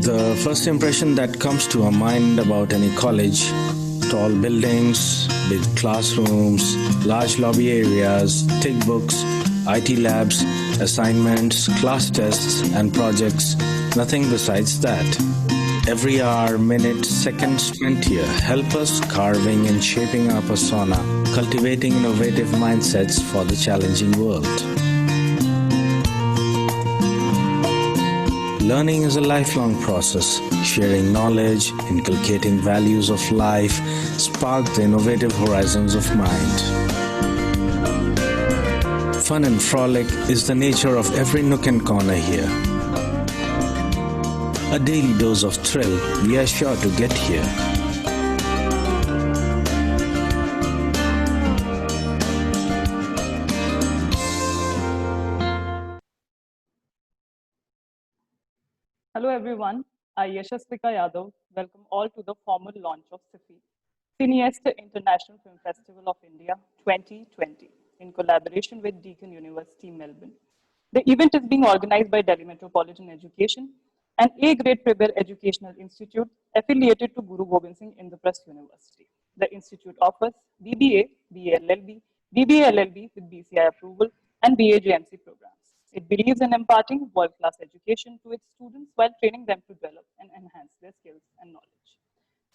The first impression that comes to our mind about any college: tall buildings, big classrooms, large lobby areas, thick books, IT labs, assignments, class tests, and projects. Nothing besides that. Every hour, minute, second spent here help us carving and shaping our persona, cultivating innovative mindsets for the challenging world. Learning is a lifelong process. Sharing knowledge, inculcating values of life, spark the innovative horizons of mind. Fun and frolic is the nature of every nook and corner here. A daily dose of thrill we are sure to get here. Hello everyone, I Yashasvika Yadav welcome all to the formal launch of Cineaste International Film Festival of India 2020 in collaboration with Deakin University, Melbourne. The event is being organized by Delhi Metropolitan Education, an A-grade Premier Educational Institute affiliated to Guru Gobind Singh Indraprasth University. The institute offers BBA, BA LLB, BBA LLB with BCI approval, and BA JMC programs. It believes in imparting world-class education to its students while training them to develop and enhance their skills and knowledge.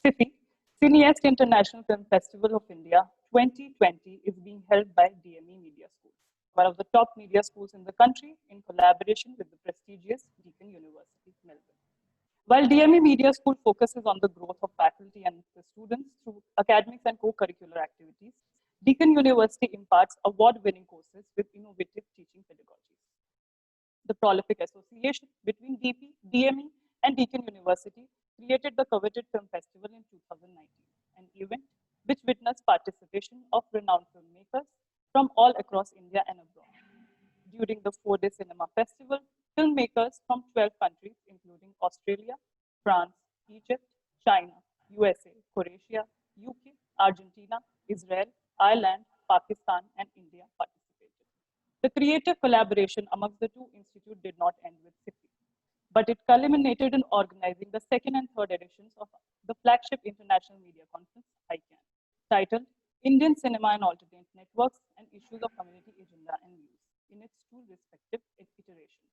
CIFFI, Cineaste International Film Festival of India 2020 is being held by DME Media School, one of the top media schools in the country, in collaboration with the prestigious Deakin University, Melbourne. While DME Media School focuses on the growth of faculty and the students through academics and co-curricular activities, Deakin University imparts award-winning courses with innovative teaching pedagogies. The prolific association between DME, and Deakin University created the coveted Film Festival in 2019, an event which witnessed participation of renowned filmmakers from all across India and abroad. During the 4-day cinema festival, filmmakers from 12 countries, including Australia, France, Egypt, China, USA, Croatia, UK, Argentina, Israel, Ireland, Pakistan, and India participated. The creative collaboration amongst the two institutes did not end with CIFFI, but it culminated in organizing the second and third editions of the flagship International Media Conference, ICANN, titled Indian Cinema and Alternate Networks and Issues of Community Agenda and News, in its two respective iterations.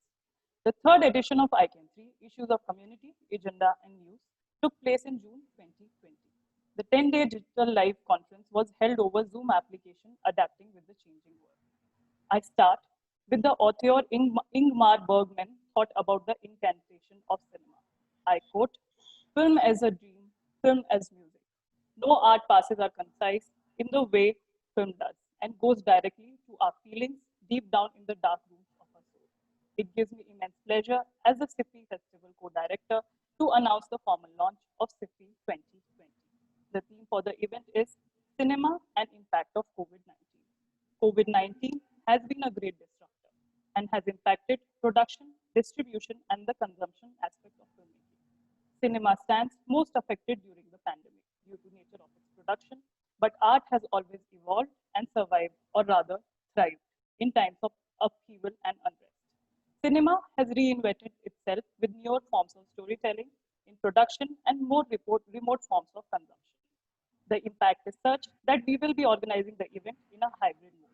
The third edition of ICANN 3, Issues of Community, Agenda and News, took place in June 2020. The 10-day digital live conference was held over Zoom application, adapting with the changing world. I start with the author Ingmar Bergman thought about the incantation of cinema. I quote, "Film as a dream, film as music. No art passes are concise in the way film does and goes directly to our feelings deep down in the dark rooms of our soul. It gives me immense pleasure as the CIFFI Festival co-director to announce the formal launch of CIFFI 2020. The theme for the event is Cinema and Impact of COVID-19. COVID-19 has been a great disruptor and has impacted production, distribution, and the consumption aspect of filmmaking. Cinema stands most affected during the pandemic due to nature of its production, but art has always evolved and survived, or rather thrived, in times of upheaval and unrest. Cinema has reinvented itself with newer forms of storytelling in production and more remote forms of consumption. The impact is such that we will be organizing the event in a hybrid mode,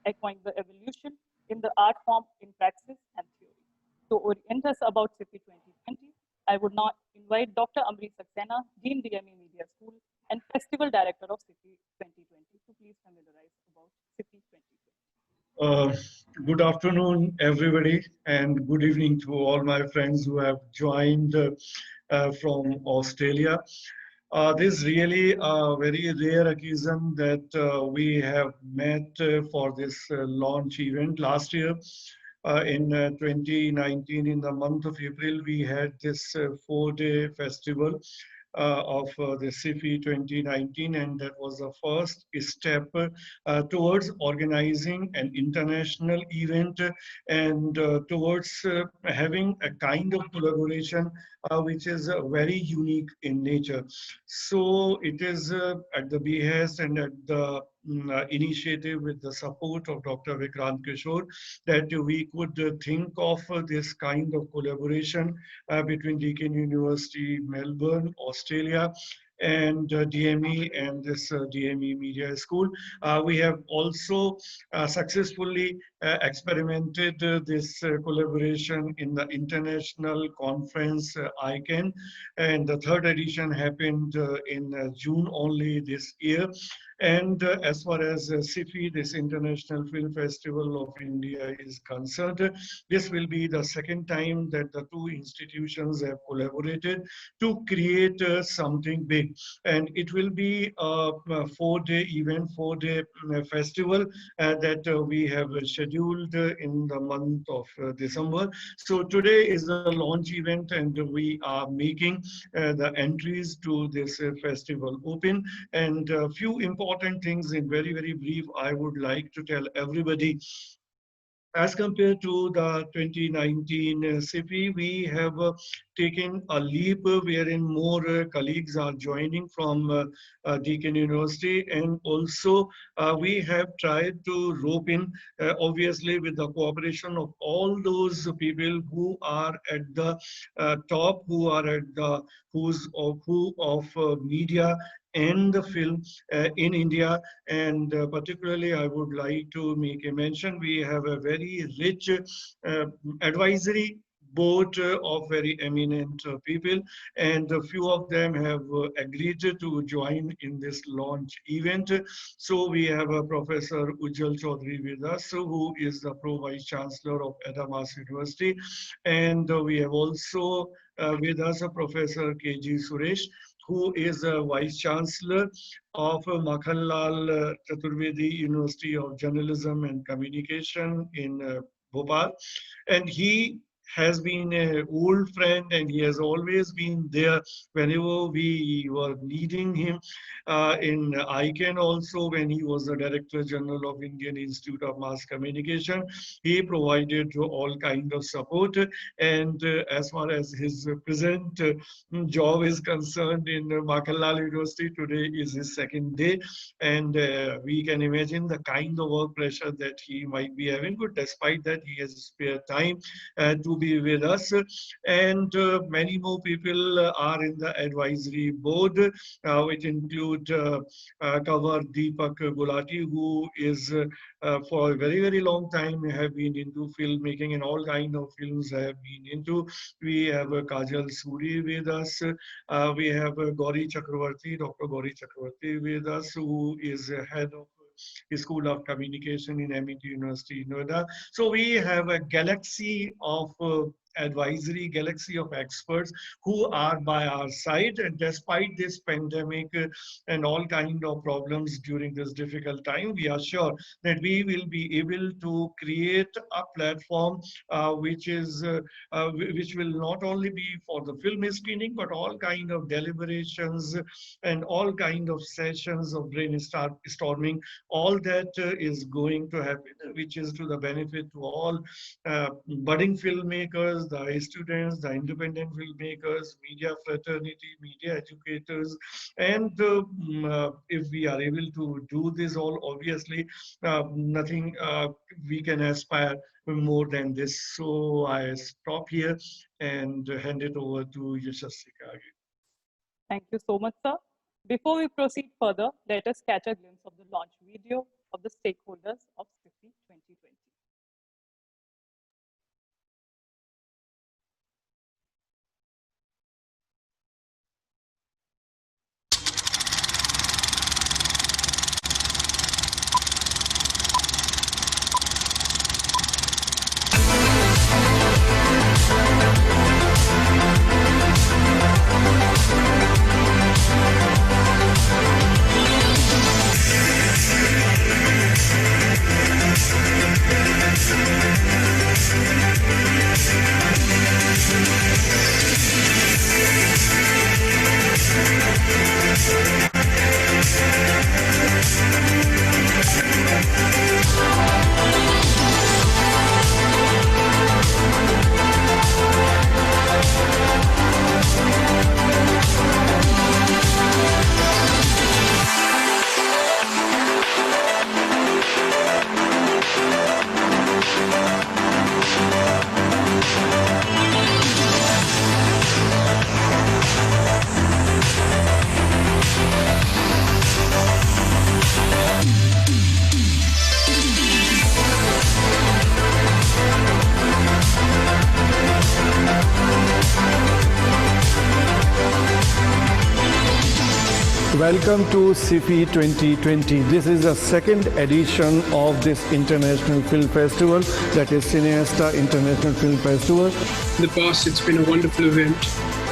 echoing the evolution in the art form in praxis and theory. To orient us about CIFFI 2020, I would now invite Dr. Amri Saxena, Dean DME Media School and Festival Director of CIFFI 2020 to please familiarize about CIFFI 2020. Good afternoon, everybody, and good evening to all my friends who have joined from Australia. This is really a very rare occasion that we have met for this launch event. Last year, in 2019, in the month of April, we had this 4-day festival of the CIFFI 2019, and that was the first step towards organizing an international event and towards having a kind of collaboration which is very unique in nature. So it is at the behest and at the initiative with the support of Dr. Vikrant Kishore that we could think of this kind of collaboration between Deakin University, Melbourne, Australia, and DME and this DME Media School. We have also successfully experimented this collaboration in the international conference ICANN, and the third edition happened in June only this year. And as far as CIFFI, this International Film Festival of India, is concerned, this will be the second time that the two institutions have collaborated to create something big. And it will be a 4-day event, 4-day festival that we have scheduled in the month of December. So today is the launch event, and we are making the entries to this festival open. And a few important things in very, very brief, I would like to tell everybody. As compared to the 2019 CIFFI, we have taken a leap wherein more colleagues are joining from Deakin University, and also we have tried to rope in, obviously with the cooperation of all those people who are at the top, who are at the who's of media and the film in India. And particularly, I would like to make a mention, we have a very rich advisory board of very eminent people, and a few of them have agreed to join in this launch event. So we have a Professor Ujjal Chaudhary with us, who is the Pro Vice Chancellor of Adamas University, and we have also with us a Professor KG Suresh, who is a Vice Chancellor of Makhanlal Chaturvedi University of Journalism and Communication in Bhopal. And he has been an old friend, and he has always been there whenever we were needing him. In ICANN also, when he was the Director General of Indian Institute of Mass Communication, he provided all kind of support. And as far as his present job is concerned in Makhanlal University, today is his second day. And we can imagine the kind of work pressure that he might be having, but despite that, he has spare time to be with us. And many more people are in the advisory board, which include Kavar Deepak Gulati, who is for a very, very long time have been into filmmaking, and all kind of films have been into. We have Kajal Suri with us. We have Gauri Chakravarti, Dr. Gauri Chakravarti with us, who is head of School of Communication in MIT University, Noida. So we have a galaxy of advisory, galaxy of experts who are by our side. And despite this pandemic and all kind of problems during this difficult time, we are sure that we will be able to create a platform which will not only be for the film screening, but all kind of deliberations and all kind of sessions of brainstorming. All that is going to happen, which is to the benefit to all budding filmmakers, the students, the independent filmmakers, media fraternity, media educators. And if we are able to do this all, obviously nothing we can aspire more than this. So I stop here and hand it over to Yashasrika. Thank you so much, sir. Before we proceed further, let us catch a glimpse of the launch video of the stakeholders of CIFFI 2020. Welcome to CIFFI 2020. This is the second edition of this International Film Festival, that is Cineaste International Film Festival. In the past, it's been a wonderful event.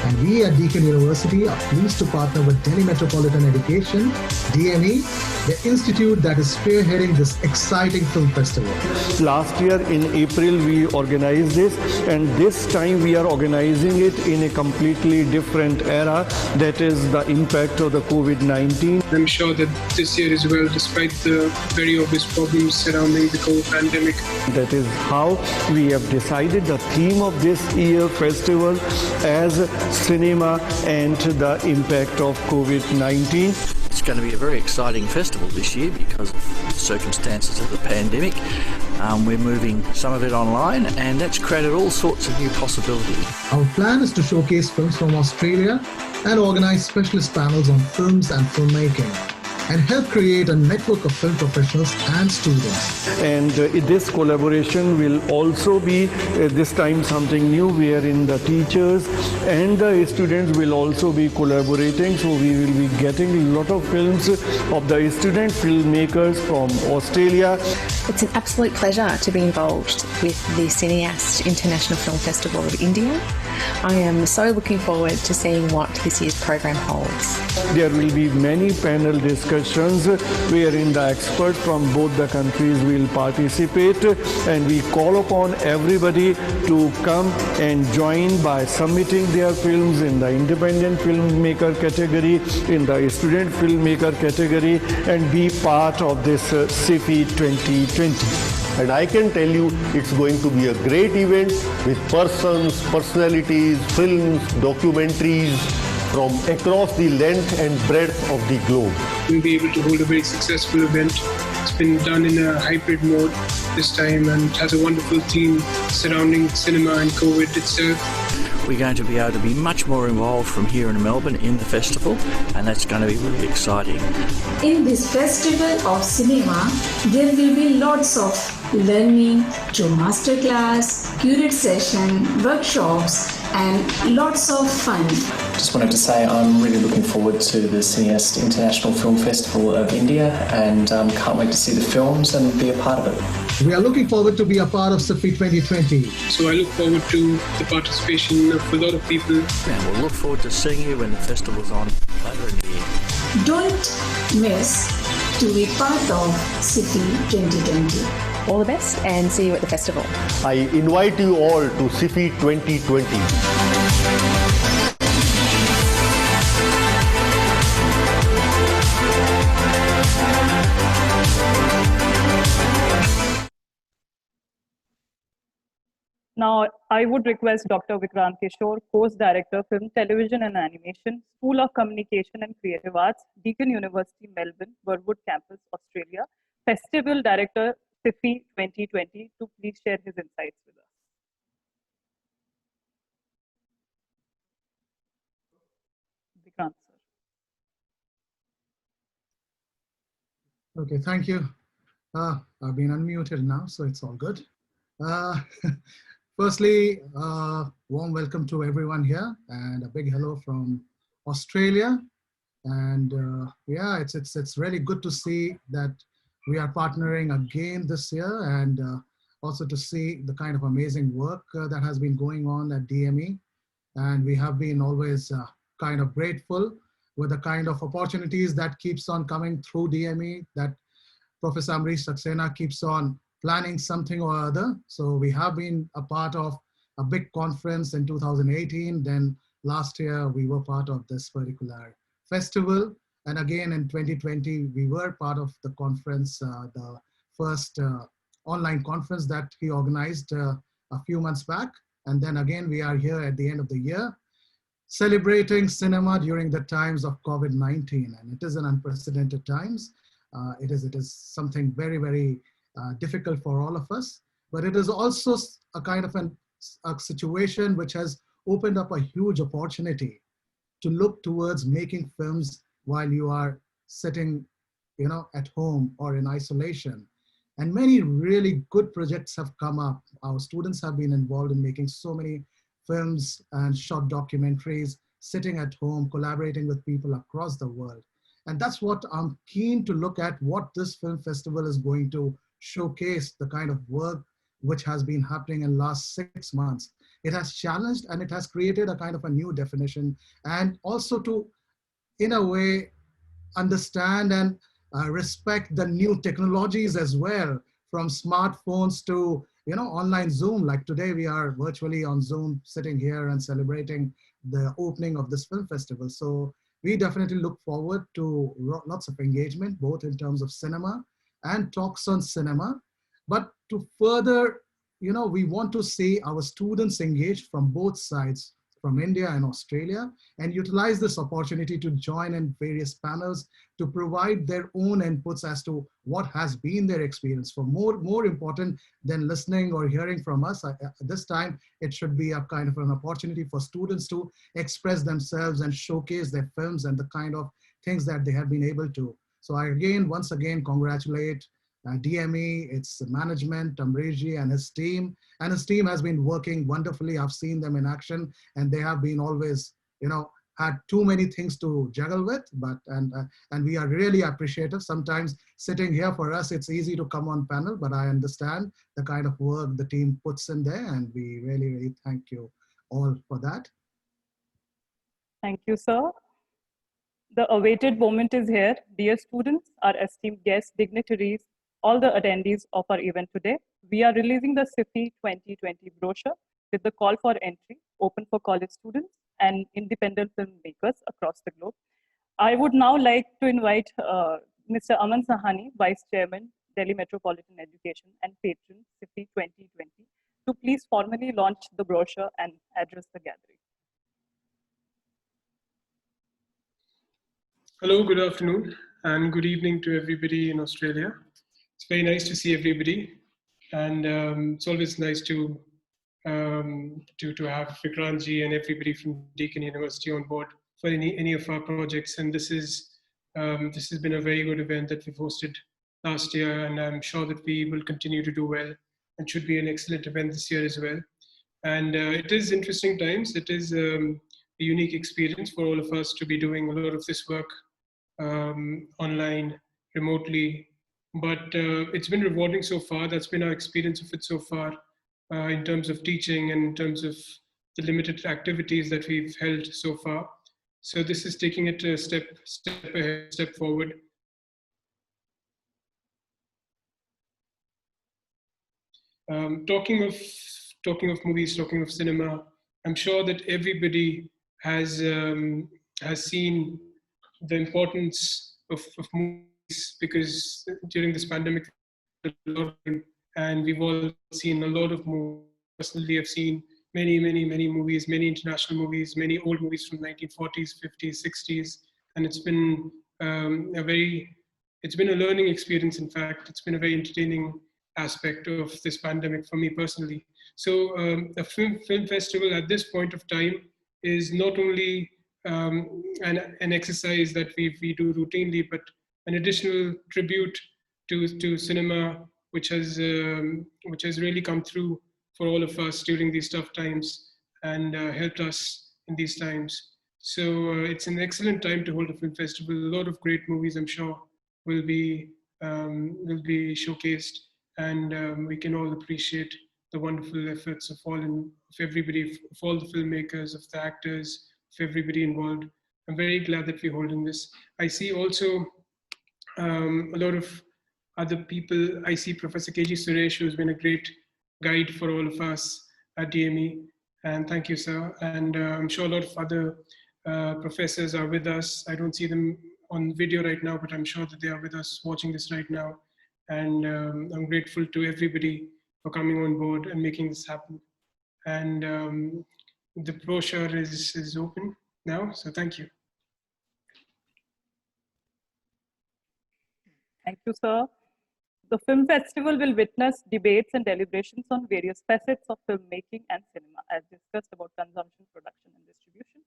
And we at Deakin University are pleased to partner with Delhi Metropolitan Education, DME, the institute that is spearheading this exciting film festival. Last year in April we organized this, and this time we are organizing it in a completely different era, that is the impact of the COVID-19. I'm sure that this year as well, despite the very obvious problems surrounding the COVID pandemic. That is how we have decided the theme of this year festival as cinema and the impact of COVID-19. It's going to be a very exciting festival this year because of the circumstances of the pandemic. We're moving some of it online, and that's created all sorts of new possibilities. Our plan is to showcase films from Australia and organize specialist panels on films and filmmaking, and help create a network of film professionals and students. And this collaboration will also be this time something new, wherein the teachers and the students will also be collaborating. So we will be getting a lot of films of the student filmmakers from Australia. It's an absolute pleasure to be involved with the Cineaste International Film Festival of India. I am so looking forward to seeing what this year's program holds. There will be many panel discussions wherein the experts from both the countries will participate, and we call upon everybody to come and join by submitting their films in the independent filmmaker category, in the student filmmaker category, and be part of this CIFFI 2020. And I can tell you it's going to be a great event with persons, personalities, films, documentaries from across the length and breadth of the globe. We'll be able to hold a very successful event. It's been done in a hybrid mode this time and has a wonderful theme surrounding cinema and COVID itself. We're going to be able to be much more involved from here in Melbourne in the festival, and that's going to be really exciting. In this festival of cinema, there will be lots of learning through masterclass, curated session, workshops, and lots of fun. Just wanted to say I'm really looking forward to the Cineaste International Film Festival of India, and can't wait to see the films and be a part of it. We are looking forward to be a part of CIFFI 2020. So I look forward to the participation of a lot of people. And we'll look forward to seeing you when the festival's on later in the year. Don't miss to be part of CIFFI 2020. All the best, and see you at the festival. I invite you all to CIFFI 2020. Now, I would request Dr. Vikrant Kishore, Course Director, Film, Television and Animation, School of Communication and Creative Arts, Deakin University, Melbourne, Burwood Campus, Australia, Festival Director, CIFFI 2020, to please share his insights with us. Vikrant, sir. Okay, thank you. I've been unmuted now, so it's all good. Firstly, warm welcome to everyone here, and a big hello from Australia. And yeah, it's really good to see that we are partnering again this year, and also to see the kind of amazing work that has been going on at DME. And we have been always kind of grateful with the kind of opportunities that keeps on coming through DME, that Professor Amrish Saxena keeps on planning something or other. So we have been a part of a big conference in 2018. Then last year we were part of this particular festival. And again in 2020, we were part of the conference, the first online conference that he organized a few months back. And then again, we are here at the end of the year, celebrating cinema during the times of COVID-19. And it is an unprecedented times. It is something very, very difficult for all of us, but it is also a kind of a situation which has opened up a huge opportunity to look towards making films while you are sitting, at home or in isolation. And many really good projects have come up. Our students have been involved in making so many films and short documentaries, sitting at home, collaborating with people across the world. And that's what I'm keen to look at, what this film festival is going to showcase, the kind of work which has been happening in the last 6 months. It has challenged and it has created a kind of a new definition, and also to, in a way, understand and respect the new technologies as well, from smartphones to online Zoom. Like today we are virtually on Zoom sitting here and celebrating the opening of this film festival. So we definitely look forward to lots of engagement, both in terms of cinema and talks on cinema. But to further, we want to see our students engaged from both sides, from India and Australia, and utilize this opportunity to join in various panels to provide their own inputs as to what has been their experience. For more important than listening or hearing from us, this time it should be a kind of an opportunity for students to express themselves and showcase their films and the kind of things that they have been able to. So I once again congratulate DME, its management, Amreji and his team. And his team has been working wonderfully. I've seen them in action, and they have been always, had too many things to juggle with, and we are really appreciative. Sometimes sitting here for us, it's easy to come on panel, but I understand the kind of work the team puts in there, and we really, really thank you all for that. Thank you, sir. The awaited moment is here. Dear students, our esteemed guests, dignitaries, all the attendees of our event today, we are releasing the CIFFI2020 brochure with the call for entry, open for college students and independent filmmakers across the globe. I would now like to invite Mr. Aman Sahani, Vice Chairman, Delhi Metropolitan Education and patron CIFFI2020, to please formally launch the brochure and address the gathering. Hello, good afternoon, and good evening to everybody in Australia. It's very nice to see everybody, and it's always nice to have Vikrantji and everybody from Deakin University on board for any of our projects. And this has been a very good event that we've hosted last year, and I'm sure that we will continue to do well, and should be an excellent event this year as well. And it is interesting times. It is a unique experience for all of us to be doing a lot of this work online, remotely, but it's been rewarding so far. That's been our experience of it so far, in terms of teaching and in terms of the limited activities that we've held so far. So this is taking it a step ahead, step forward. Talking of movies, talking of cinema, I'm sure that everybody has seen the importance of movies, because during this pandemic, and we've all seen a lot of movies. Personally, I've seen many movies, many international movies, many old movies from 1940s, 50s, 60s, and it's been a learning experience. In fact, it's been a very entertaining aspect of this pandemic for me personally. So a film festival at this point of time is not only an exercise that we do routinely, but an additional tribute to cinema, which has really come through for all of us during these tough times and helped us in these times. So it's an excellent time to hold a film festival. A lot of great movies, I'm sure, will be showcased, and we can all appreciate the wonderful efforts of everybody, of all the filmmakers, of the actors, of everybody involved. I'm very glad that we're holding this. I see also a lot of other people. I see Professor K.G. Suresh, who's been a great guide for all of us at DME, and thank you, sir. And I'm sure a lot of other professors are with us. I don't see them on video right now, but I'm sure that they are with us watching this right now. And I'm grateful to everybody for coming on board and making this happen. And the brochure is open now, so thank you. Thank you, sir. The film festival will witness debates and deliberations on various facets of filmmaking and cinema, as discussed about consumption, production, and distribution.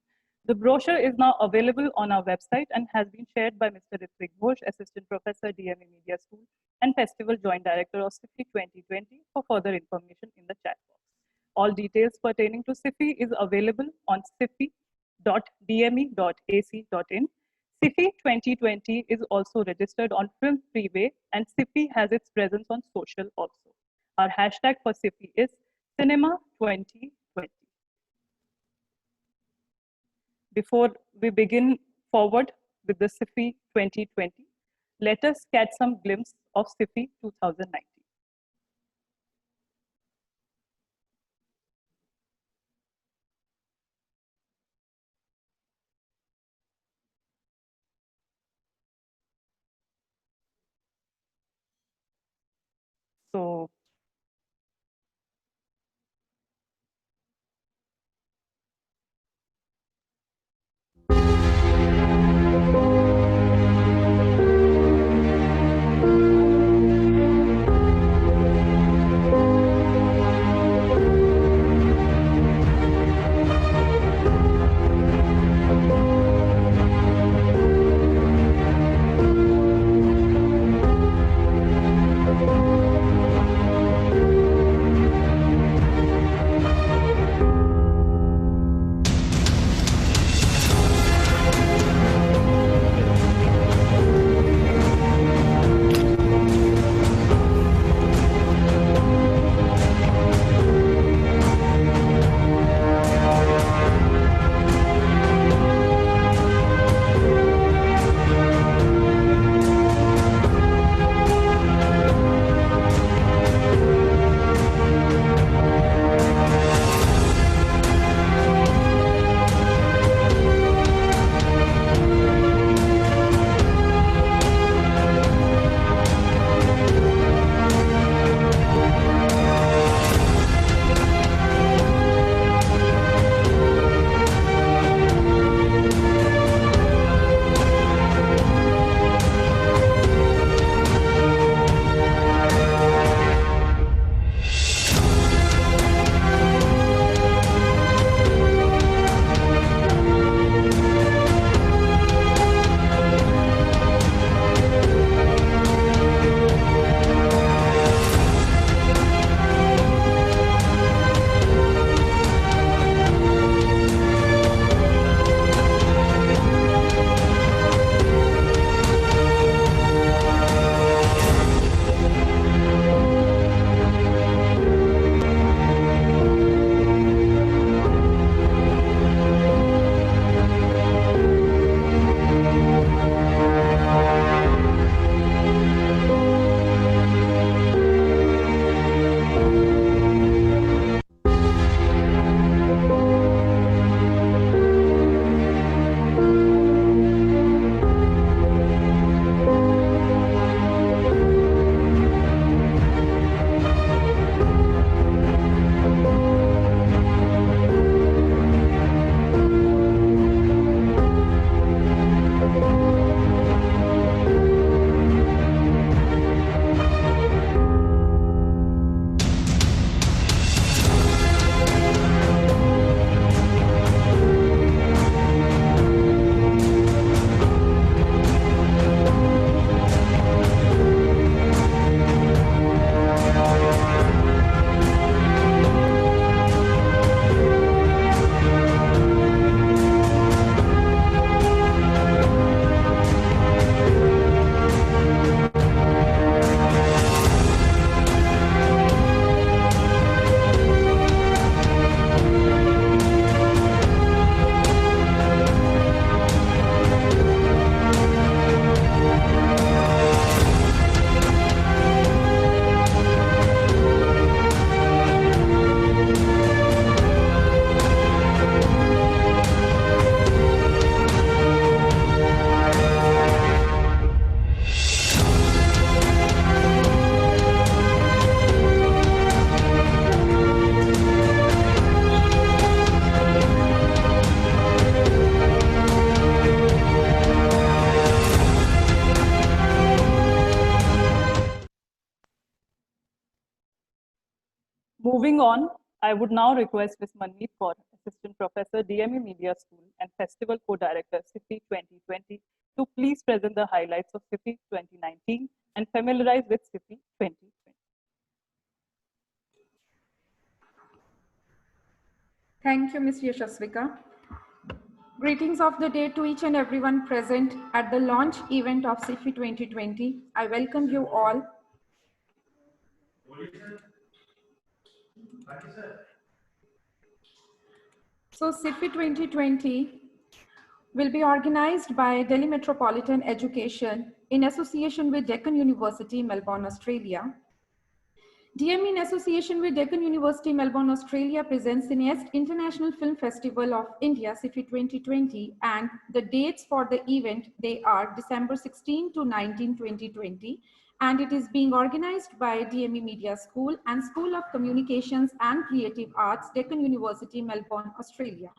The brochure is now available on our website and has been shared by Mr. Ritvik Ghosh, Assistant Professor, DME Media School, and Festival Joint Director of CIFFI2020, for further information in the chat box. All details pertaining to CIFFI is available on ciffy.dme.ac.in. CIFFI 2020 is also registered on Film Freeway, and CIFFI has its presence on social also. Our hashtag for CIFFI is Cinema2020. Before we begin forward with the CIFFI 2020, let us catch some glimpse of CIFFI 2019. So, moving on, I would now request Ms. Manmeet Kaur, Assistant Professor, DME Media School and Festival Co-Director, CIFFI 2020, to please present the highlights of CIFFI 2019 and familiarize with CIFFI 2020. Thank you, Ms. Yashasvika. Greetings of the day to each and everyone present at the launch event of CIFFI 2020. I welcome you all. So CIFFI 2020 will be organized by Delhi Metropolitan Education in association with Deccan University, Melbourne, Australia. DME in association with Deccan University, Melbourne, Australia presents Cineaste International Film Festival of India, CIFFI 2020, and the dates for the event, they are December 16 to 19, 2020, and it is being organized by DME Media School and School of Communications and Creative Arts, Deccan University, Melbourne, Australia.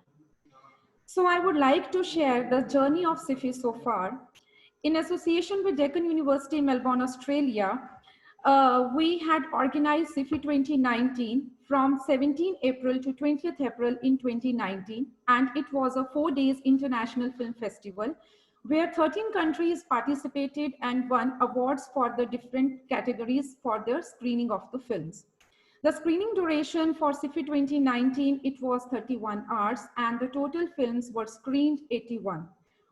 So I would like to share the journey of CIFFI so far. In association with Deccan University, Melbourne, Australia, we had organized CIFFI 2019 from 17 April to 20th April in 2019, and it was a 4 days international film festival where 13 countries participated and won awards for the different categories for their screening of the films. The screening duration for CIFFI 2019, it was 31 hours and the total films were screened 81.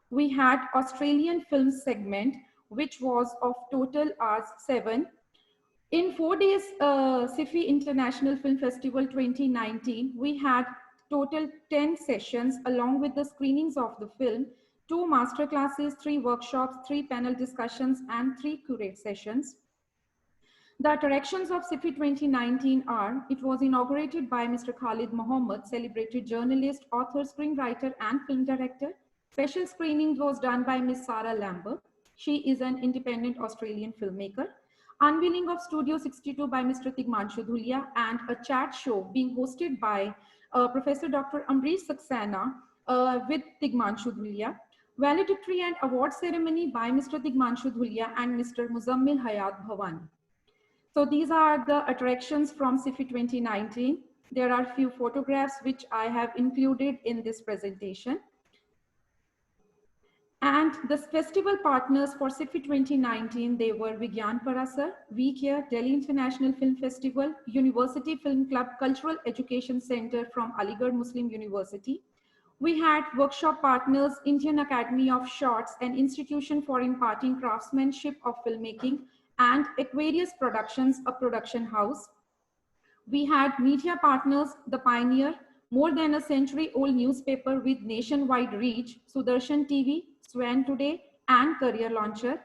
We had Australian film segment, which was of total hours 7. In 4 days, CIFFI International Film Festival 2019, we had total 10 sessions along with the screenings of the film, 2 master classes, 3 workshops, 3 panel discussions, and 3 curate sessions. The attractions of CIFFI 2019 are, it was inaugurated by Mr. Khalid Mohammed, celebrated journalist, author, screenwriter, and film director. Special screening was done by Ms. Sarah Lambert. She is an independent Australian filmmaker. Unveiling of Studio 62 by Mr. Tigmanshu Dhulia, and a chat show being hosted by Professor Dr. Amrish Saxena with Tigmanshu Dhulia. Valedictory and award ceremony by Mr. Tigmanshu Dhulia and Mr. Muzammil Hayat Bhavani. So these are the attractions from CIFFI 2019. There are few photographs which I have included in this presentation. And the festival partners for CIFFI 2019, they were Vigyan Parasar, VCare, Delhi International Film Festival, University Film Club, Cultural Education Center from Aligarh Muslim University. We had workshop partners, Indian Academy of Shorts and Institution for Imparting Craftsmanship of Filmmaking, and Aquarius Productions, a production house. We had media partners, The Pioneer, more than a century-old newspaper with nationwide reach, Sudarshan TV, Swan Today, and Career Launcher.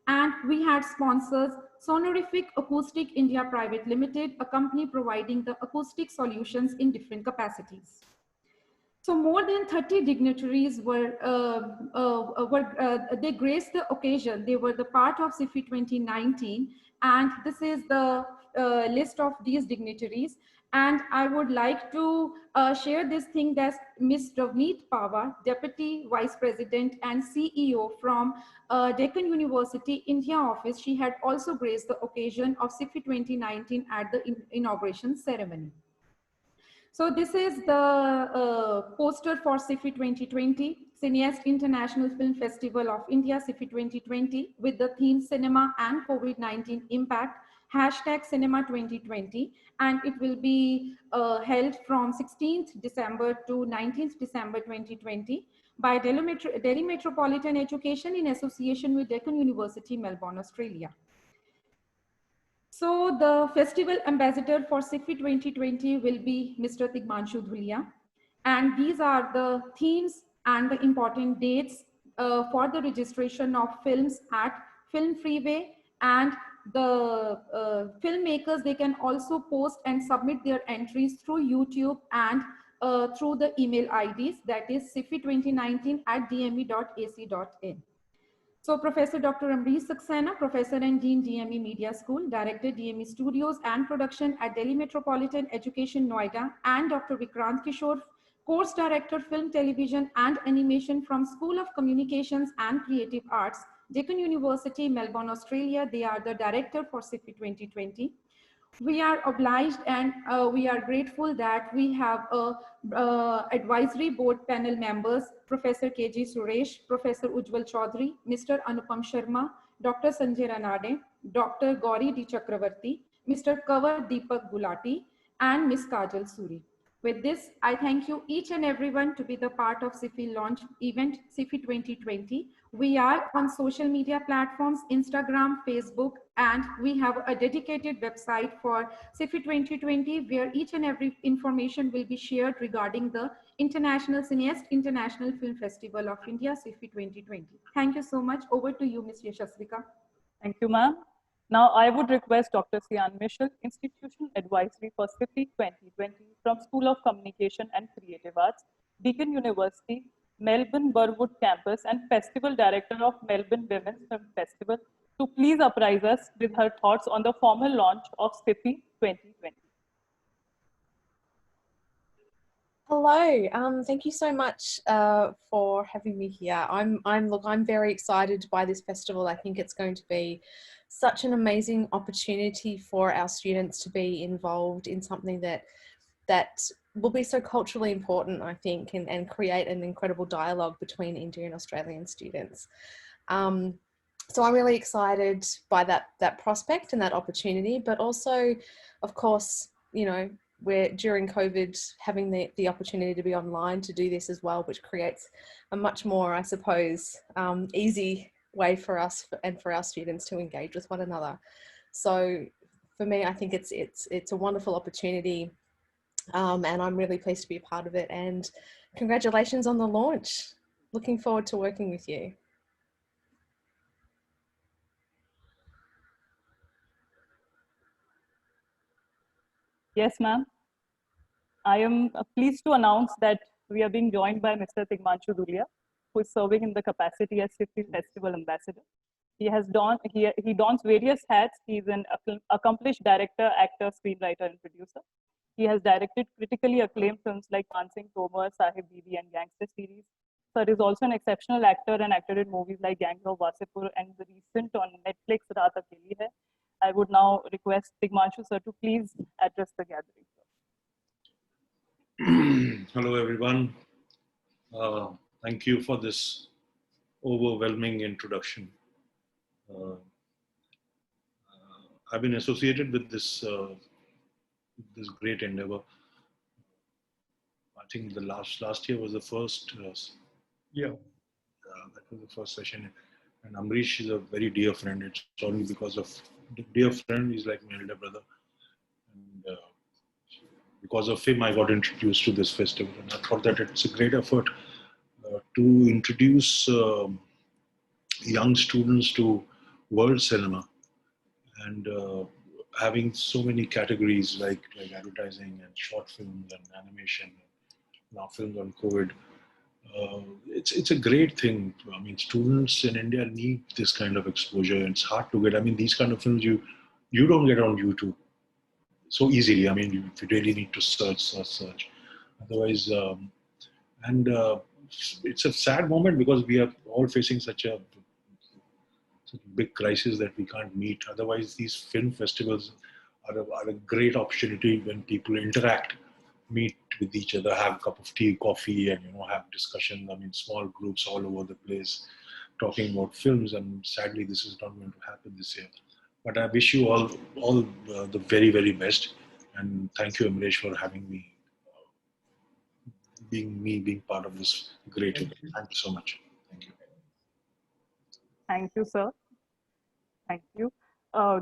And we had sponsors, Sonorific Acoustic India Private Limited, a company providing the acoustic solutions in different capacities. So more than 30 dignitaries they graced the occasion. They were the part of CIFFI 2019, and this is the list of these dignitaries. And I would like to share this thing that Ms. Ravneet Pava, Deputy Vice President and CEO from Deccan University India office, she had also graced the occasion of CIFFI 2019 at the inauguration ceremony. So this is the poster for CIFFI 2020, Cineaste International Film Festival of India, CIFFI 2020, with the theme Cinema and COVID-19 Impact, #Cinema 2020, and it will be held from 16th December to 19th December 2020 by Delhi Metropolitan Education in association with Deccan University, Melbourne, Australia. So the festival ambassador for CIFFI 2020 will be Mr. Tigmanshu Dhulia. And these are the themes and the important dates for the registration of films at Film Freeway. And the filmmakers, they can also post and submit their entries through YouTube and through the email IDs, that is CIFFI2019@dme.ac.in. So Professor Dr. Amrish Saxena, Professor and Dean DME Media School, Director DME Studios and Production at Delhi Metropolitan Education, Noida, and Dr. Vikrant Kishore, Course Director, Film, Television and Animation from School of Communications and Creative Arts, Deccan University, Melbourne, Australia. They are the Director for CIFFI 2020. We are obliged and we are grateful that we have advisory board panel members, Professor KG Suresh, Professor Ujjwal Chaudhary, Mr. Anupam Sharma, Dr. Sanjay Ranade, Dr. Gauri D. Chakravarti, Mr. Kavar Deepak Gulati, and Ms. Kajal Suri. With this, I thank you each and everyone to be the part of CIFFI launch event CIFFI 2020. We are on social media platforms, Instagram, Facebook, and we have a dedicated website for CIFFI 2020 where each and every information will be shared regarding the International Cineaste International Film Festival of India CIFFI 2020. Thank you so much. Over to you, Ms. Yashasvika. Thank you, ma'am. Now, I would request Dr. Sian Michel, Institutional Advisory for CIFFI 2020 from School of Communication and Creative Arts, Deakin University, Melbourne Burwood Campus, and Festival Director of Melbourne Women's Film Festival, to please apprise us with her thoughts on the formal launch of CIFFI 2020. Hello, thank you so much for having me here. I'm very excited by this festival. I think it's going to be such an amazing opportunity for our students to be involved in something that will be so culturally important, I think, and create an incredible dialogue between Indian and Australian students. So I'm really excited by that prospect and that opportunity, but also, of course, you know, we're during COVID having the opportunity to be online to do this as well, which creates a much more, I suppose, easy way for us and for our students to engage with one another. So for me, I think it's a wonderful opportunity, and I'm really pleased to be a part of it. And congratulations on the launch. Looking forward to working with you. Yes, ma'am. I am pleased to announce that we are being joined by Mr. Tigmanshu Dulia, who is serving in the capacity as CIFFI Festival Ambassador. He dons various hats. He is an accomplished director, actor, screenwriter, and producer. He has directed critically acclaimed films like Mansingh Tomar, Sahib Bibi, and Gangster series. Sir is also an exceptional actor and acted in movies like Gangs of Wasipur and the recent on Netflix Raat Akeli Hai. I would now request Tigmanshu sir to please address the gathering. Hello, everyone. Thank you for this overwhelming introduction. I've been associated with this great endeavor. I think the last year was the first. That was the first session. And Amrish is a very dear friend. It's only because of the dear friend. He's like my elder brother. And because of him, I got introduced to this festival. And I thought that it's a great effort to introduce young students to world cinema, and having so many categories like advertising and short films and animation, now films on COVID. It's a great thing. I mean, students in India need this kind of exposure. It's hard to get. I mean, these kind of films you don't get on YouTube so easily. I mean, you really need to search. Otherwise, it's a sad moment because we are all facing such a big crisis that we can't meet. Otherwise, these film festivals are a great opportunity when people interact, meet with each other, have a cup of tea, coffee, and have discussion. I mean, small groups all over the place talking about films. And sadly, this is not going to happen this year. But I wish you all the very, very best. And thank you, Amrish, for having me, being part of this great event. Thank you so much. Thank you. Thank you, sir. Thank you.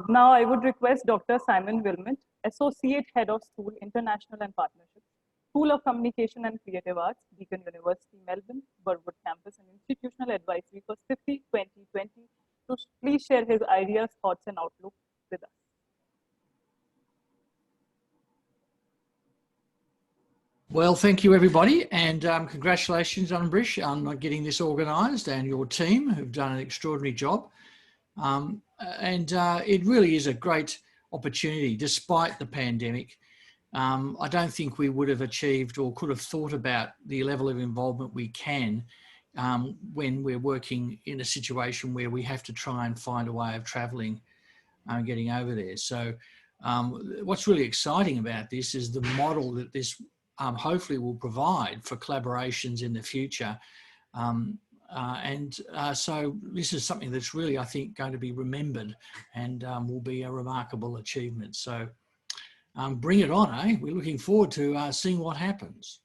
Now I would request Dr. Simon Wilmot, Associate Head of School, International and Partnerships, School of Communication and Creative Arts, Deakin University, Melbourne, Burwood Campus, and Institutional Advisory for CIFFI 2020, to please share his ideas, thoughts, and outlook with us. Well, thank you, everybody, and congratulations, Amrish, on getting this organised, and your team who've done an extraordinary job. It really is a great opportunity, despite the pandemic. I don't think we would have achieved or could have thought about the level of involvement we can when we're working in a situation where we have to try and find a way of travelling and getting over there. So what's really exciting about this is the model that this hopefully will provide for collaborations in the future. So this is something that's really, I think, going to be remembered and will be a remarkable achievement. So bring it on, eh? We're looking forward to seeing what happens.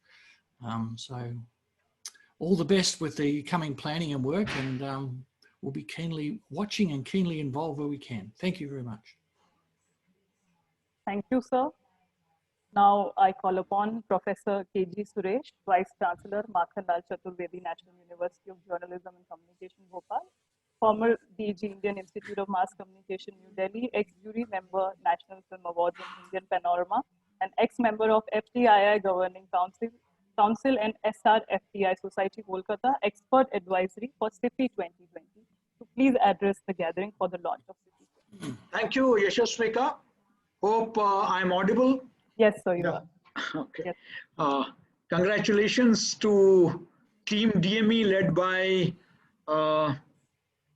So all the best with the coming planning and work, and we'll be keenly watching and keenly involved where we can. Thank you very much. Thank you, sir. Now I call upon Professor K.G. Suresh, Vice Chancellor, Makhanlal Chaturvedi, National University of Journalism and Communication, Bhopal, former DG, Indian Institute of Mass Communication, New Delhi, ex-jury member, National Film Awards in Indian Panorama, and ex-member of FTII Governing Council and SRFTI Society, Kolkata, expert advisory for CIFFI 2020. So please address the gathering for the launch of CIFFI 2020. Thank you, Yashasvika. Hope I'm audible. Yes, sir, you are. Okay. Yes. Congratulations to Team DME led by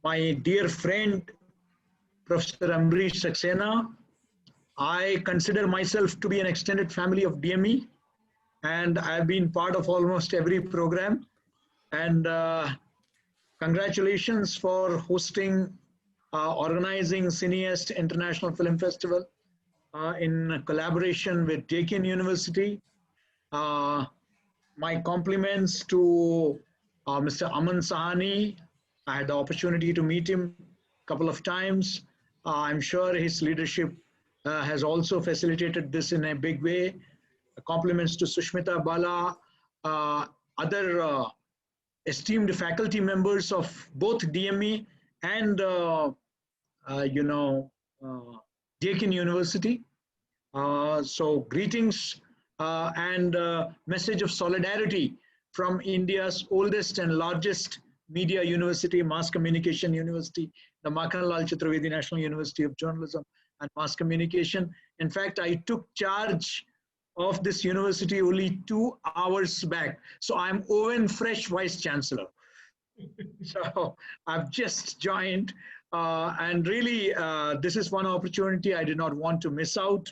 my dear friend, Professor Amrish Saxena. I consider myself to be an extended family of DME, and I've been part of almost every program. And congratulations for hosting, organizing Cineaste International Film Festival in collaboration with Deakin University. My compliments to Mr. Aman Sahani. I had the opportunity to meet him a couple of times. I'm sure his leadership has also facilitated this in a big way. Compliments to Sushmita Bala, other esteemed faculty members of both DME and Deakin University. So greetings and message of solidarity from India's oldest and largest media university, mass communication university, the Makhanlal Chaturvedi National University of Journalism and Mass Communication. In fact, I took charge of this university only 2 hours back. So I'm oven fresh Vice Chancellor. So I've just joined and really this is one opportunity I did not want to miss out.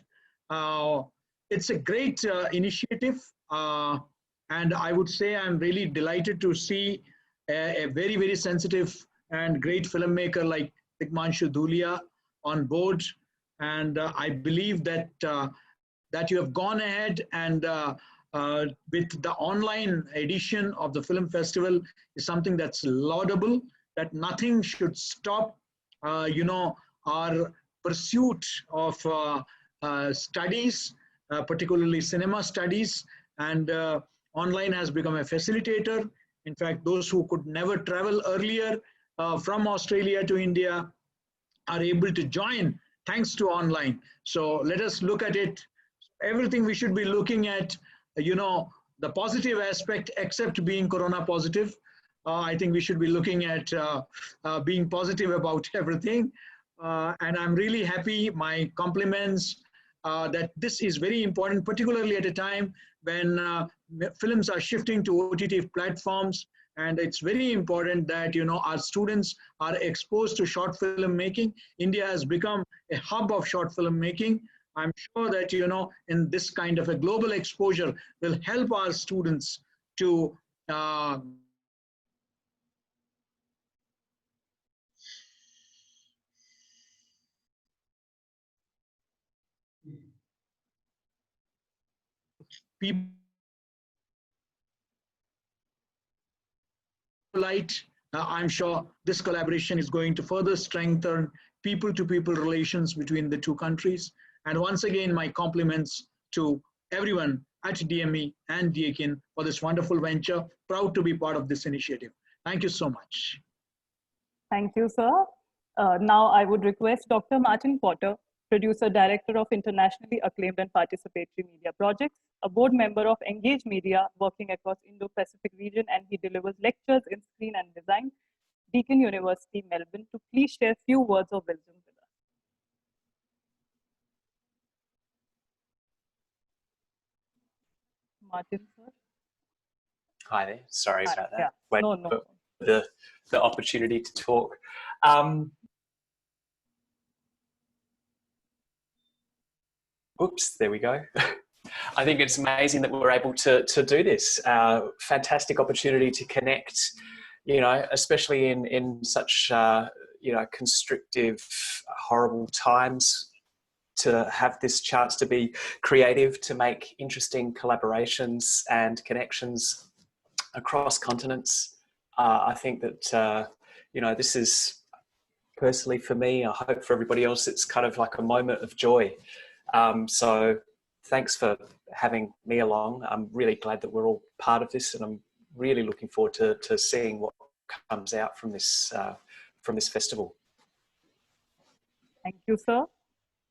It's a great initiative and I would say I'm really delighted to see a very, very sensitive and great filmmaker like Tikmanshu Dhulia on board. And I believe that that you have gone ahead and with the online edition of the film festival is something that's laudable, that nothing should stop, our pursuit of studies, particularly cinema studies, and online has become a facilitator. In fact, those who could never travel earlier from Australia to India are able to join thanks to online. So let us look at it. Everything we should be looking at, the positive aspect, except being corona positive. I think we should be looking at being positive about everything. And I'm really happy, my compliments, that this is very important, particularly at a time when films are shifting to OTT platforms. And it's very important that, our students are exposed to short film making. India has become a hub of short film making. I'm sure that, in this kind of a global exposure will help our students to people light. I'm sure this collaboration is going to further strengthen people-to-people relations between the two countries. And once again, my compliments to everyone at DME and Deakin for this wonderful venture. Proud to be part of this initiative. Thank you so much. Thank you, sir. Now I would request Dr. Martin Potter, producer, director of internationally acclaimed and participatory media projects, a board member of Engage Media working across Indo-Pacific region, and he delivers lectures in screen and design, Deakin University, Melbourne, to please share few words of wisdom with us. Martin, sir. Hi there. Sorry about that. Yeah. No. The opportunity to talk. Oops, there we go. I think it's amazing that we're able to do this. Fantastic opportunity to connect, especially in such, constrictive, horrible times to have this chance to be creative, to make interesting collaborations and connections across continents. I think that, you know, this is personally for me, I hope for everybody else, it's kind of like a moment of joy. So thanks for having me along. I'm really glad that we're all part of this, and I'm really looking forward to seeing what comes out from this festival. Thank you, sir.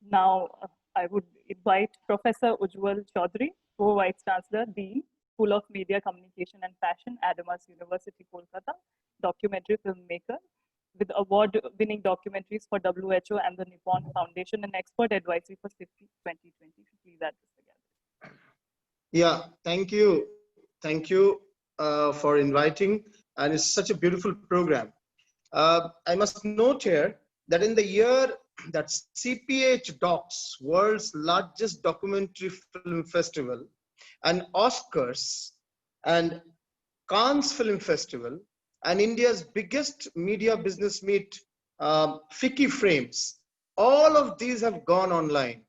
Now, I would invite Professor Ujjwal Chaudhary, Co-Vice Chancellor, Dean, School of Media, Communication and Fashion, Adamas University, Kolkata, documentary filmmaker with award-winning documentaries for WHO and the Nippon Foundation, and expert advisory for CIFFI2020. Please address the gathering. Yeah, thank you. Thank you for inviting, and it's such a beautiful program. I must note here that in the year that CPH Docs, world's largest documentary film festival, and Oscars, and Cannes Film Festival, and India's biggest media business meet, FICCI Frames, all of these have gone online.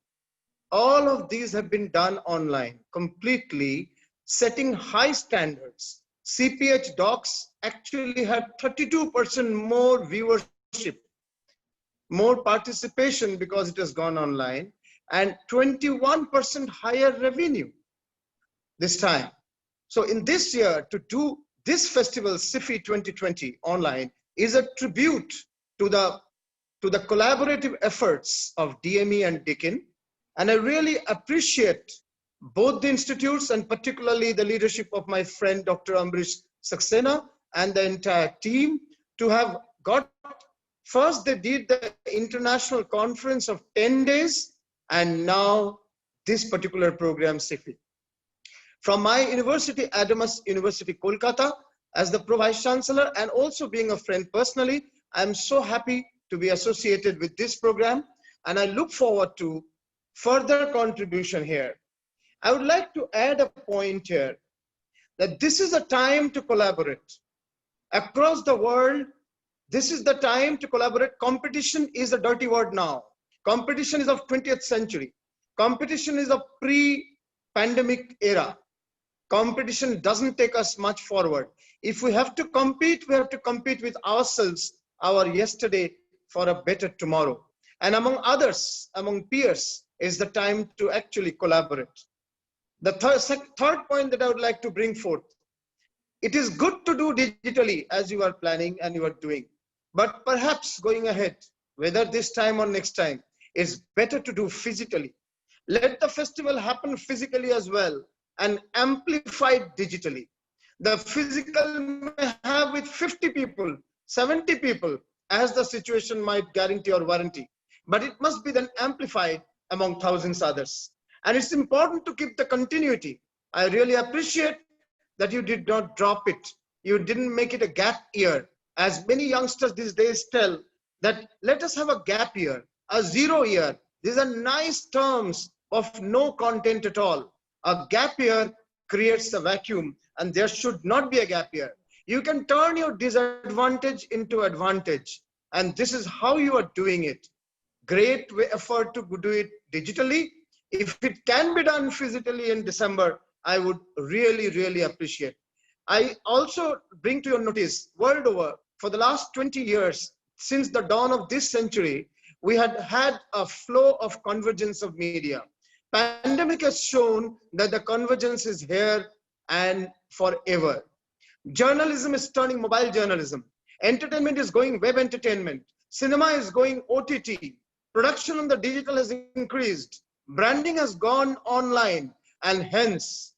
All of these have been done online, completely setting high standards. CPH Docs actually had 32% more viewership, more participation because it has gone online, and 21% higher revenue this time. So in this year, to do this festival, CIFFI 2020 online, is a tribute to the collaborative efforts of DME and Deakin. And I really appreciate both the institutes, and particularly the leadership of my friend, Dr. Ambrish Saxena, and the entire team, to have got, first they did the international conference of 10 days, and now this particular program, CIFFI. From my university, Adamas University, Kolkata, as the Pro-Vice Chancellor, and also being a friend personally, I'm so happy to be associated with this program, and I look forward to further contribution here. I would like to add a point here, that this is a time to collaborate. Across the world, this is the time to collaborate. Competition is a dirty word now. Competition is of 20th century. Competition is a pre-pandemic era. Competition doesn't take us much forward. If we have to compete, we have to compete with ourselves, our yesterday, for a better tomorrow. And among others, among peers, is the time to actually collaborate. The third point that I would like to bring forth, it is good to do digitally as you are planning and you are doing, but perhaps going ahead, whether this time or next time, is better to do physically. Let the festival happen physically as well and amplified digitally. The physical may have with 50 people, 70 people, as the situation might guarantee or warranty, but it must be then amplified among thousands others. And it's important to keep the continuity. I really appreciate that you did not drop it. You didn't make it a gap year. As many youngsters these days tell, that let us have a gap year, a 0 year. These are nice terms of no content at all. A gap year creates a vacuum, and there should not be a gap year. You can turn your disadvantage into advantage, and this is how you are doing it. Great effort to do it digitally. If it can be done physically in December, I would really, really appreciate. I also bring to your notice, world over, for the last 20 years, since the dawn of this century, we had had a flow of convergence of media. Pandemic has shown that the convergence is here and forever. Journalism is turning mobile journalism. Entertainment is going web entertainment. Cinema is going OTT. Production on the digital has increased. Branding has gone online, and hence,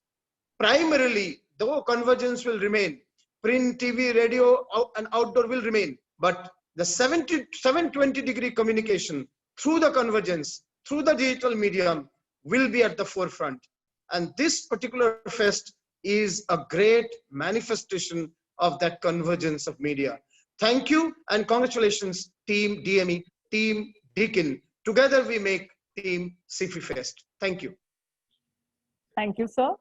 primarily, though convergence will remain, print, TV, radio, and outdoor will remain, but the 720-degree communication through the convergence, through the digital medium, will be at the forefront. And this particular fest is a great manifestation of that convergence of media. Thank you and congratulations, Team DME, Team Deakin. Together we make Team CIFFI Fest. Thank you. Thank you, sir.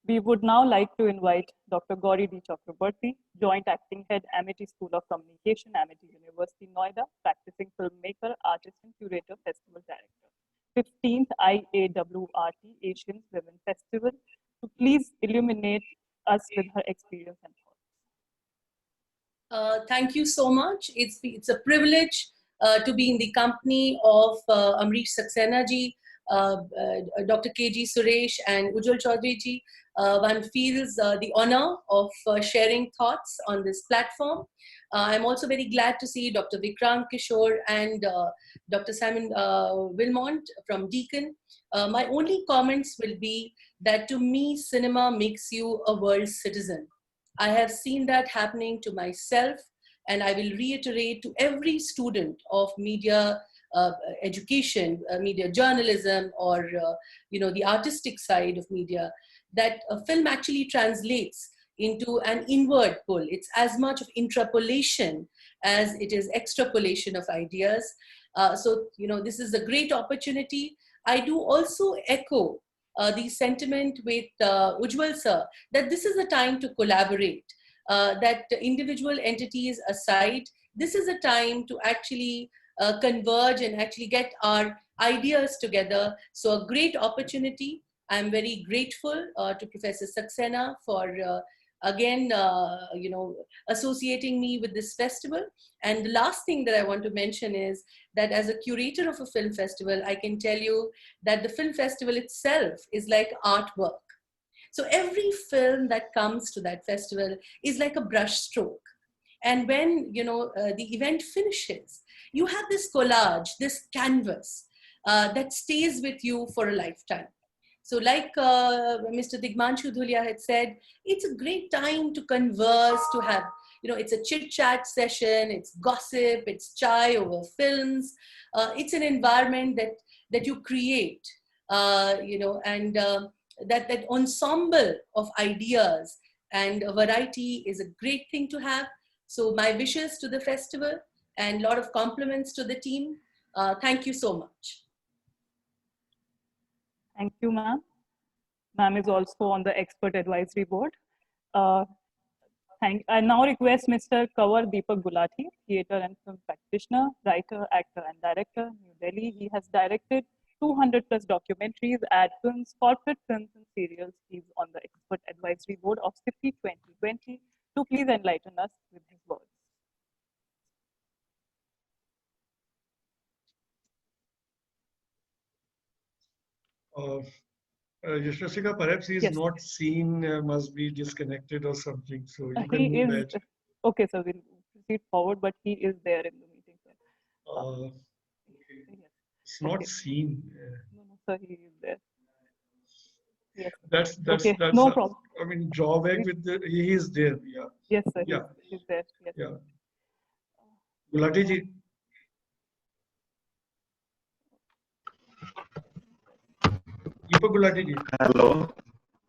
We would now like to invite Dr. Gauri D. Chakraborty, Joint Acting Head, Amity School of Communication, Amity University, Noida, practicing filmmaker, artist, and curator, festival director. 15th IAWRT Asian Women Festival to please illuminate us with her experience and thoughts. Thank you so much. It's a privilege to be in the company of Amrish Saxena ji, Dr. KG Suresh and Ujjwal Chaudhary ji. One feels the honor of sharing thoughts on this platform. I'm also very glad to see Dr. Vikrant Kishore and Dr. Simon Wilmont from Deakin. My only comments will be that to me, cinema makes you a world citizen. I have seen that happening to myself, and I will reiterate to every student of media education, media journalism, or the artistic side of media, that a film actually translates into an inward pull. It's as much of intrapolation as it is extrapolation of ideas. So this is a great opportunity. I do also echo the sentiment with Ujjwal sir, that this is a time to collaborate, that individual entities aside, this is a time to actually converge and actually get our ideas together. So a great opportunity. I'm very grateful to Professor Saxena for again, associating me with this festival. And the last thing that I want to mention is that as a curator of a film festival, I can tell you that the film festival itself is like artwork. So every film that comes to that festival is like a brush stroke. And when the event finishes, you have this collage, this canvas that stays with you for a lifetime. So like Mr. Digmanshu Dhulia had said, it's a great time to converse, to have, it's a chit-chat session, it's gossip, it's chai over films. It's an environment that you create, and that ensemble of ideas and a variety is a great thing to have. So my wishes to the festival and a lot of compliments to the team. Thank you so much. Thank you, ma'am. Ma'am is also on the expert advisory board. I now request Mr. Kanwar Deepak Gulati, theatre and film practitioner, writer, actor, and director, New Delhi. He has directed 200 plus documentaries, ad films, corporate films, and serials. He's on the expert advisory board of CIFFI2020 to please enlighten us with his words. Yashasika, perhaps he is not seen, must be disconnected or something. So you can He move is, ahead. okay, so we'll proceed forward, but he is there in the meeting. Okay. Yes. It's not seen. No, sir, he is there. Yes. That's no problem. I mean, drawback with the he is there. Yeah. Yes, sir. Yeah. He's there. Yes. Yeah. Gulati ji. Deepak Gulati ji. Hello.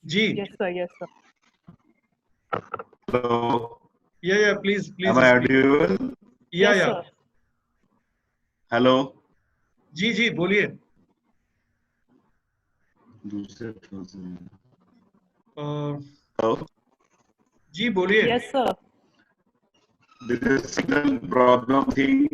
Ji. Yes, sir. Yes, sir. Hello. Yeah. Please. Am I audible? Yeah. Yes, sir. Hello. जी बोलिए. Hello. जी बोलिए. Yes, sir. This is signal problem thing.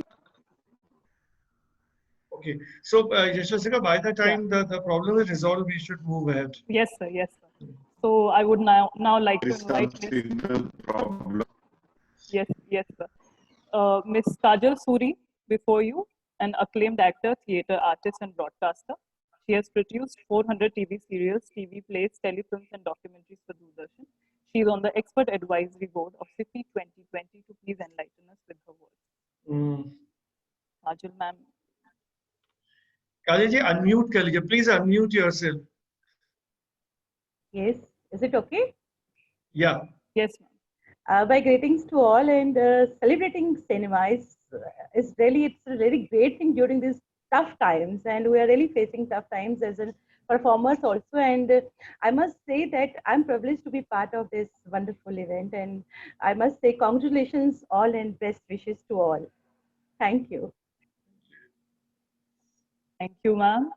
Okay. So Yashasika, by the time the problem is resolved, we should move ahead. Yes, sir. Yes, sir. So I would now like to invite Signal problem. Yes, sir. Miss Kajal Suri before you, an acclaimed actor, theatre artist, and broadcaster. She has produced 400 TV serials, TV plays, telefilms, and documentaries for Doordarshan. She is on the expert advisory board of CIFFI2020 to please enlighten us with her words. Kajal ma'am. Kajal ji, unmute कर लीजिए. Please unmute yourself. Yes. Is it okay? Yeah. Yes, ma'am. My greetings to all, and celebrating cinema is really, it's a very great thing during these tough times, and we are really facing tough times as a performers also. And I must say that I'm privileged to be part of this wonderful event, and I must say congratulations all and best wishes to all. Thank you. Thank you, ma'am.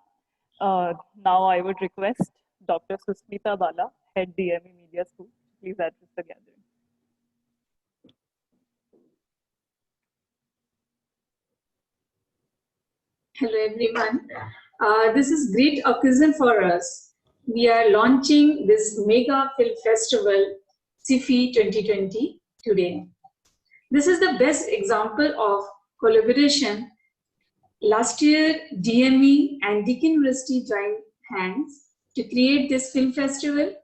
Now I would request Dr. Susmita Bala, Head DME Media School, please address the gathering. Hello everyone. This is great occasion for us. We are launching this mega film festival, CIFFI 2020 today. This is the best example of collaboration. Last year, DME and Deakin University joined hands to create this film festival.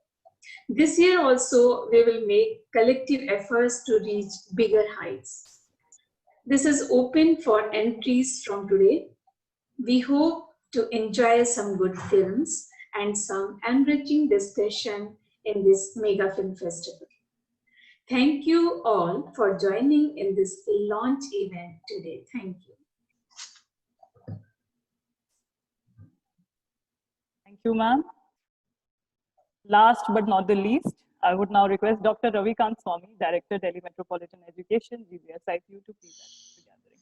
This year also, we will make collective efforts to reach bigger heights. This is open for entries from today. We hope to enjoy some good films and some enriching discussion in this mega film festival. Thank you all for joining in this launch event today. Thank you. Thank you, ma'am. Last but not the least, I would now request Dr. Ravikant Swami, Director, Delhi Metropolitan Education, GBS ITU, to present the gathering.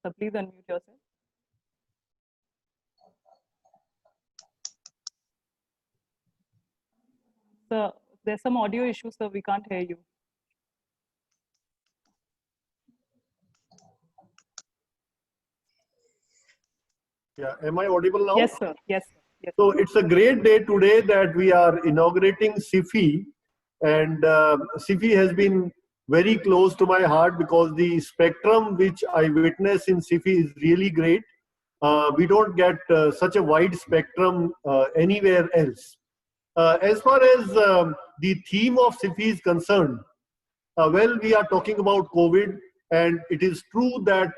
So please unmute yourself. Sir, there's some audio issue, sir. We can't hear you. Yeah, am I audible now? Yes, sir. Yes, sir. Yes. So it's a great day today that we are inaugurating CIFFI, and CIFFI has been very close to my heart because the spectrum which I witness in CIFFI is really great. We don't get such a wide spectrum anywhere else. As far as the theme of CIFFI is concerned, well, we are talking about COVID, and it is true that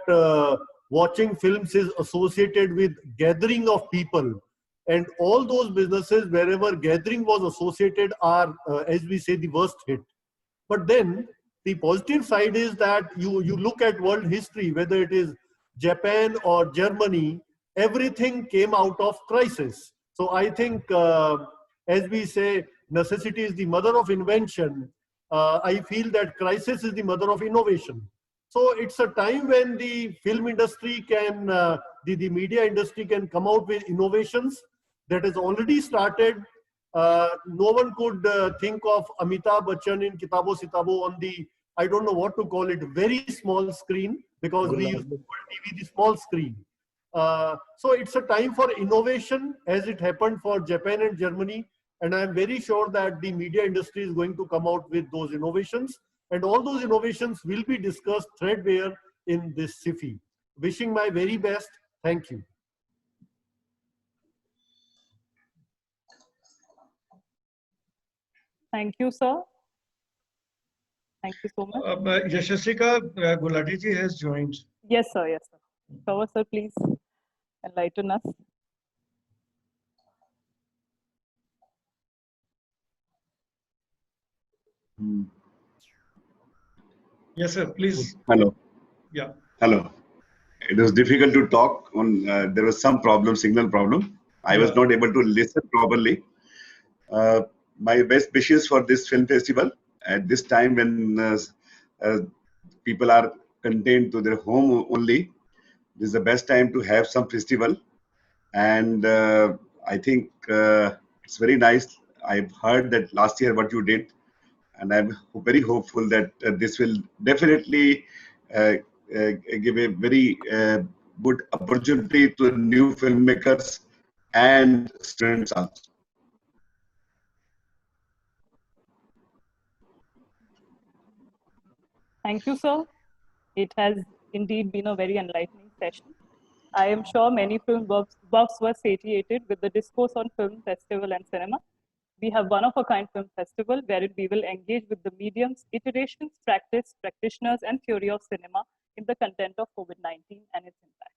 watching films is associated with gathering of people. And all those businesses, wherever gathering was associated, are, as we say, the worst hit. But then the positive side is that you look at world history, whether it is Japan or Germany, everything came out of crisis. So I think, as we say, necessity is the mother of invention. I feel that crisis is the mother of innovation. So it's a time when the film industry can, the media industry can come out with innovations that has already started. No one could think of Amitabh Bachchan in Kitabo Sitabo on the, I don't know what to call it, very small screen, because we used to call TV the small screen. So it's a time for innovation, as it happened for Japan and Germany. And I'm very sure that the media industry is going to come out with those innovations. And all those innovations will be discussed threadbare in this CIFFI. Wishing my very best. Thank you. Thank you, sir. Thank you so much. Yashasrika Gulati ji has joined. Yes, sir. Yes, sir. Cover, sir, please enlighten us. Yes, sir. Please. Hello. Yeah. Hello. It was difficult to talk on. There was some problem, signal problem. I was not able to listen properly. My best wishes for this film festival at this time when people are contained to their home only. This is the best time to have some festival, and I think it's very nice. I've heard that last year what you did, and I'm very hopeful that this will definitely give a very good opportunity to new filmmakers and students also. Thank you, sir. It has indeed been a very enlightening session. I am sure many film buffs were satiated with the discourse on film, festival, and cinema. We have one-of-a-kind film festival wherein we will engage with the mediums, iterations, practice, practitioners, and theory of cinema in the content of COVID-19 and its impact.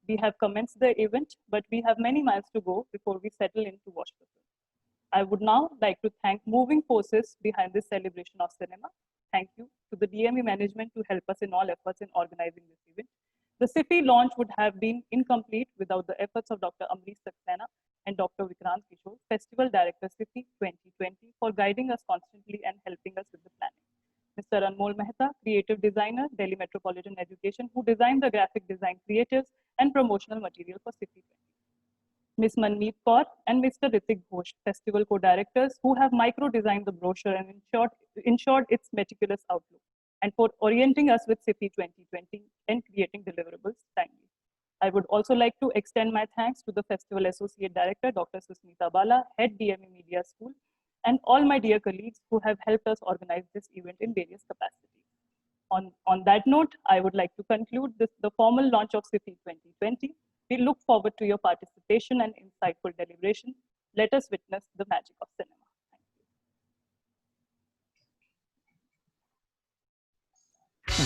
We have commenced the event, but we have many miles to go before we settle in to watch the film. I would now like to thank moving forces behind this celebration of cinema. Thank you to the DME management to help us in all efforts in organizing this event. The CIFFI launch would have been incomplete without the efforts of Dr. Amrish Saxena and Dr. Vikrant Kishore, Festival Director CIFFI 2020, for guiding us constantly and helping us with the planning. Mr. Anmol Mehta, Creative Designer, Delhi Metropolitan Education, who designed the graphic design creatives and promotional material for CIFFI 20. Ms. Manmeet Kaur and Mr. Ritik Ghosh, Festival Co-Directors, who have micro-designed the brochure and ensured its meticulous outlook. and for orienting us with CIFFI2020 and creating deliverables timely. I would also like to extend my thanks to the Festival Associate Director, Dr. Susmita Bala, Head DME Media School, and all my dear colleagues who have helped us organize this event in various capacities. On that note, I would like to conclude the formal launch of CIFFI2020. We look forward to your participation and insightful deliberation. Let us witness the magic of cinema.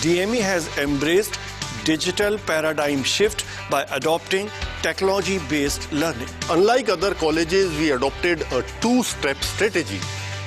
DME has embraced digital paradigm shift by adopting technology-based learning. Unlike other colleges, we adopted a two-step strategy.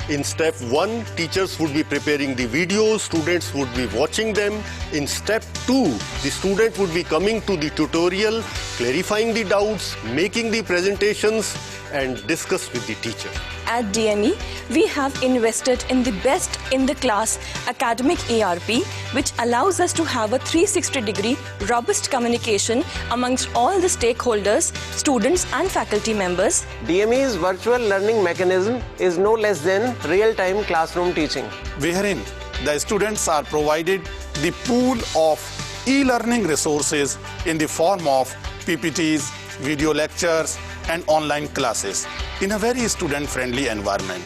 In step 1, teachers would be preparing the videos, students would be watching them. In step 2, the student would be coming to the tutorial, clarifying the doubts, making the presentations, and discuss with the teacher. At DME, we have invested in the best in the class academic ERP, which allows us to have a 360-degree robust communication amongst all the stakeholders, students and faculty members. DME's virtual learning mechanism is no less than real-time classroom teaching, wherein the students are provided the pool of e-learning resources in the form of PPTs, video lectures, and online classes in a very student-friendly environment.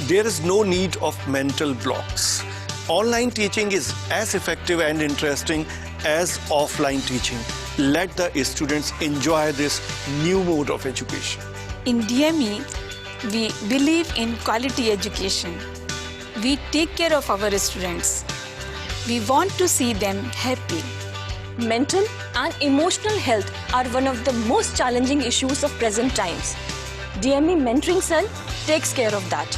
There is no need of mental blocks. Online teaching is as effective and interesting as offline teaching. Let the students enjoy this new mode of education. In DME, we believe in quality education. We take care of our students. We want to see them happy. Mental and emotional health are one of the most challenging issues of present times. DME Mentoring Cell takes care of that.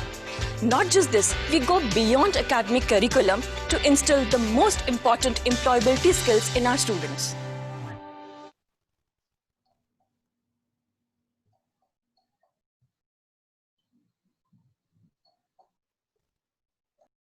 Not just this, we go beyond academic curriculum to instill the most important employability skills in our students.